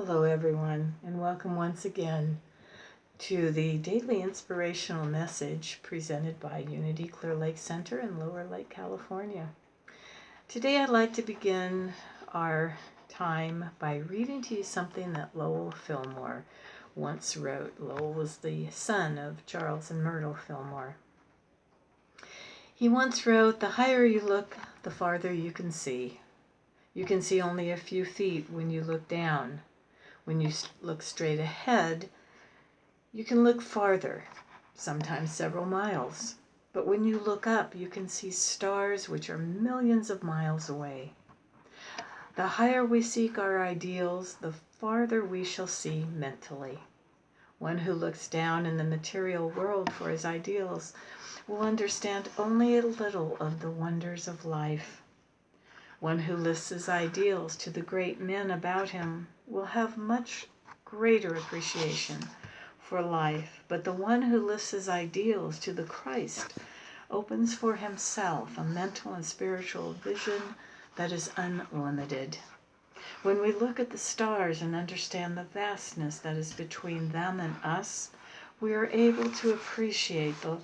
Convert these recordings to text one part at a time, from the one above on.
Hello, everyone, and welcome once again to the daily inspirational message presented by Unity Clear Lake Center in Lower Lake, California. Today, I'd like to begin our time by reading to you something that Lowell Fillmore once wrote. Lowell was the son of Charles and Myrtle Fillmore. He once wrote, "The higher you look, the farther you can see. You can see only a few feet when you look down. When you look straight ahead, you can look farther, sometimes several miles. But when you look up, you can see stars which are millions of miles away. The higher we seek our ideals, the farther we shall see mentally. One who looks down in the material world for his ideals will understand only a little of the wonders of life. One who lifts his ideals to the great men about him will have much greater appreciation for life, but the one who lifts his ideals to the Christ opens for himself a mental and spiritual vision that is unlimited. When we look at the stars and understand the vastness that is between them and us, we are able to appreciate the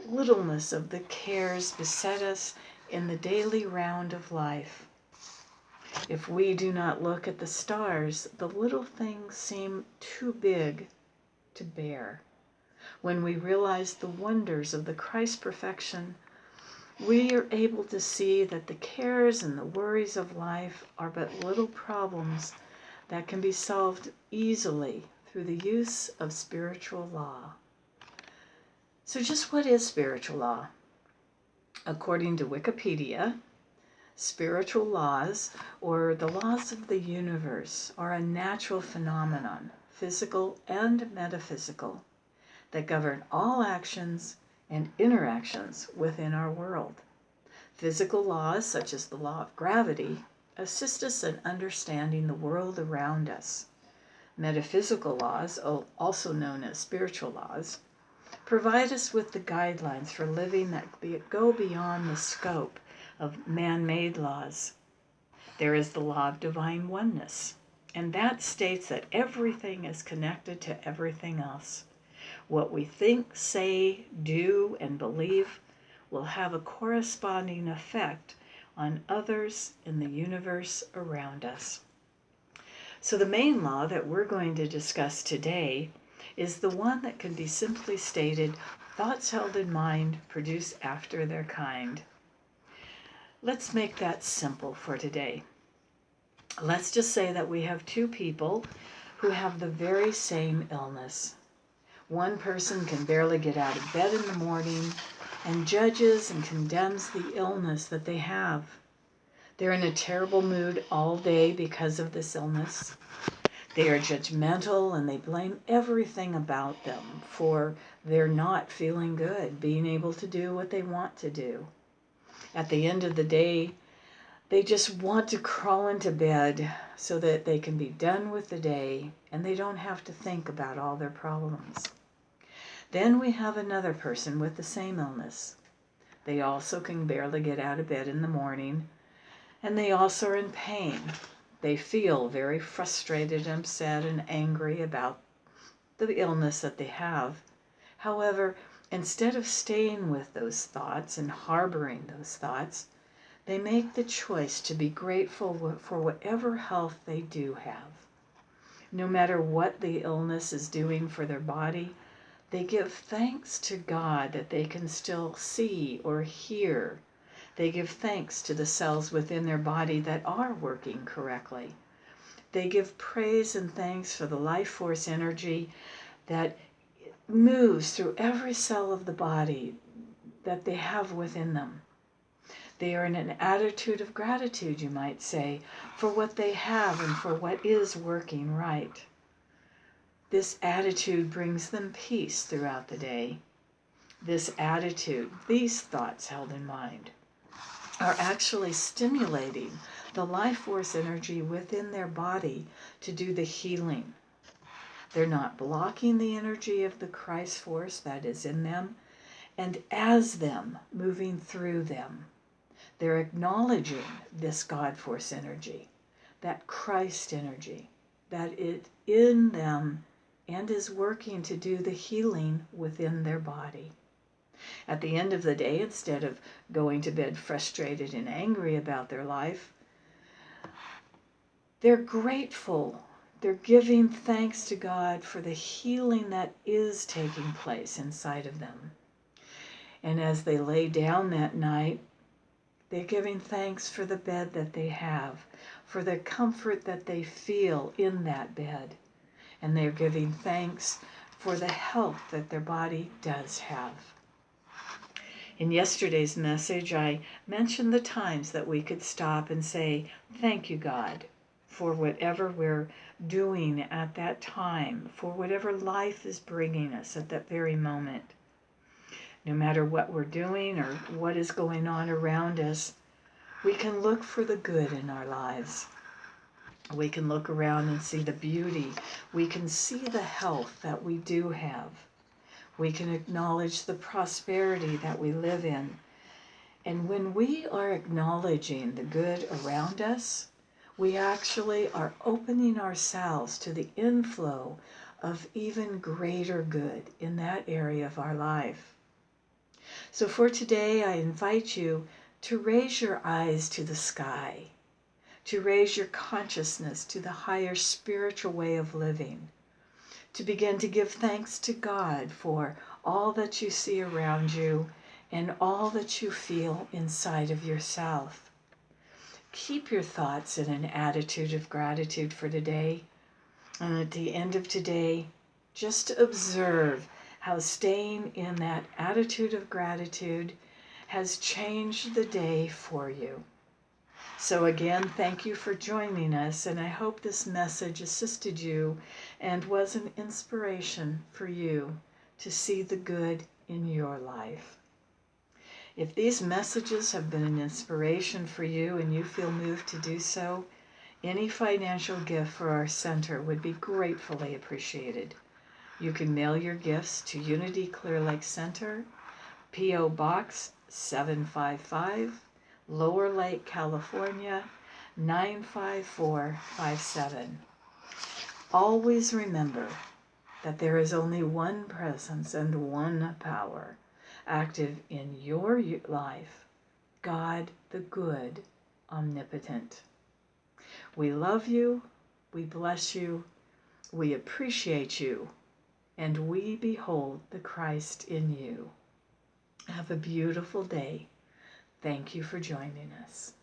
littleness of the cares beset us in the daily round of life. If we do not look at the stars, the little things seem too big to bear. When we realize the wonders of the Christ perfection, we are able to see that the cares and the worries of life are but little problems that can be solved easily through the use of spiritual law. So just what is spiritual law? According to Wikipedia, spiritual laws, or the laws of the universe, are a natural phenomenon, physical and metaphysical, that govern all actions and interactions within our world. Physical laws, such as the law of gravity, assist us in understanding the world around us. Metaphysical laws, also known as spiritual laws, provide us with the guidelines for living that go beyond the scope of man-made laws. There is the law of divine oneness, and that states that everything is connected to everything else. What we think, say, do, and believe will have a corresponding effect on others in the universe around us. So the main law that we're going to discuss today is the one that can be simply stated: thoughts held in mind produce after their kind. Let's make that simple for today. Let's just say that we have two people who have the very same illness. One person can barely get out of bed in the morning and judges and condemns the illness that they have. They're in a terrible mood all day because of this illness. They are judgmental and they blame everything about them for their not feeling good, being able to do what they want to do. At the end of the day, they just want to crawl into bed so that they can be done with the day and they don't have to think about all their problems. Then we have another person with the same illness. They also can barely get out of bed in the morning, and they also are in pain. They feel very frustrated, upset, and angry about the illness that they have. However, instead of staying with those thoughts and harboring those thoughts, they make the choice to be grateful for whatever health they do have. No matter what the illness is doing for their body, they give thanks to God that they can still see or hear. They give thanks to the cells within their body that are working correctly. They give praise and thanks for the life force energy that moves through every cell of the body that they have within them. They are in an attitude of gratitude, you might say, for what they have and for what is working right. This attitude brings them peace throughout the day. This attitude, these thoughts held in mind, are actually stimulating the life force energy within their body to do the healing. They're not blocking the energy of the Christ force that is in them and as them, moving through them. They're acknowledging this God force energy, that Christ energy. that is in them and is working to do the healing within their body. At the end of the day, instead of going to bed frustrated and angry about their life, they're grateful. They're giving thanks to God for the healing that is taking place inside of them. And as they lay down that night, they're giving thanks for the bed that they have, for the comfort that they feel in that bed. And they're giving thanks for the health that their body does have. In yesterday's message, I mentioned the times that we could stop and say, thank you, God, for whatever we're doing at that time, for whatever life is bringing us at that very moment. No matter what we're doing or what is going on around us, we can look for the good in our lives. We can look around and see the beauty. We can see the health that we do have. We can acknowledge the prosperity that we live in. And when we are acknowledging the good around us, we actually are opening ourselves to the inflow of even greater good in that area of our life. So for today, I invite you to raise your eyes to the sky, to raise your consciousness to the higher spiritual way of living, to begin to give thanks to God for all that you see around you and all that you feel inside of yourself. Keep your thoughts in an attitude of gratitude for today. And at the end of today, just observe how staying in that attitude of gratitude has changed the day for you. So again, thank you for joining us, and I hope this message assisted you and was an inspiration for you to see the good in your life. If these messages have been an inspiration for you and you feel moved to do so, any financial gift for our center would be gratefully appreciated. You can mail your gifts to Unity Clear Lake Center, P.O. Box 755, Lower Lake, California, 95457. Always remember that there is only one presence and one power active in your life, God the good, omnipotent. We love you, we bless you, we appreciate you, and we behold the Christ in you. Have a beautiful day. Thank you for joining us.